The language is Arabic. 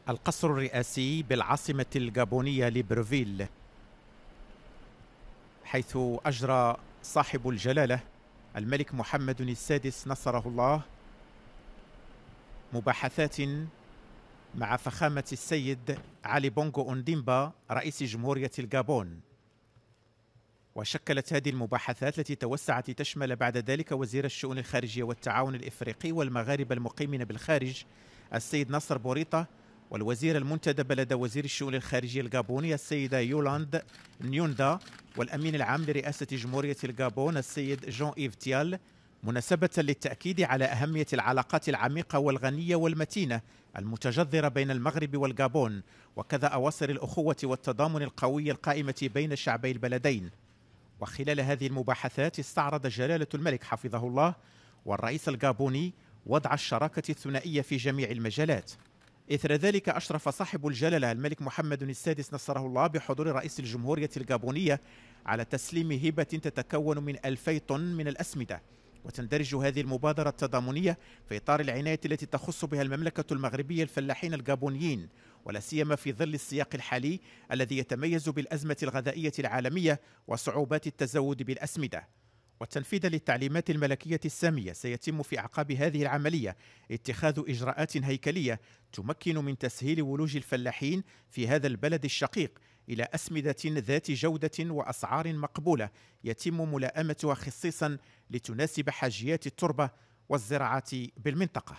القصر الرئاسي بالعاصمة الغابونية ليبرفيل، حيث أجرى صاحب الجلالة الملك محمد السادس نصره الله مباحثات مع فخامة السيد علي بونغو أونديمبا رئيس جمهورية الغابون. وشكلت هذه المباحثات التي توسعت تشمل بعد ذلك وزير الشؤون الخارجية والتعاون الإفريقي والمغاربة المقيمين بالخارج السيد نصر بوريطة، والوزير المنتدب لدى وزير الشؤون الخارجية الغابوني السيدة يولاند نيوندا، والأمين العام لرئاسة جمهورية الغابون السيد جون إيف تيال، مناسبة للتأكيد على أهمية العلاقات العميقة والغنية والمتينة المتجذرة بين المغرب والغابون، وكذا أواصر الأخوة والتضامن القوي القائمة بين شعبي البلدين. وخلال هذه المباحثات استعرض جلالة الملك حفظه الله والرئيس الغابوني وضع الشراكة الثنائية في جميع المجالات. إثر ذلك أشرف صاحب الجلالة الملك محمد السادس نصره الله بحضور رئيس الجمهورية الغابونية على تسليم هبة تتكون من 2000 طن من الأسمدة. وتندرج هذه المبادرة التضامنية في إطار العناية التي تخص بها المملكة المغربية الفلاحين الغابونيين، ولا سيما في ظل السياق الحالي الذي يتميز بالأزمة الغذائية العالمية وصعوبات التزود بالأسمدة. وتنفيذا للتعليمات الملكية السامية سيتم في أعقاب هذه العملية اتخاذ إجراءات هيكلية تمكن من تسهيل ولوج الفلاحين في هذا البلد الشقيق إلى أسمدة ذات جودة وأسعار مقبولة يتم ملائمتها خصيصا لتناسب حاجيات التربة والزراعة بالمنطقة.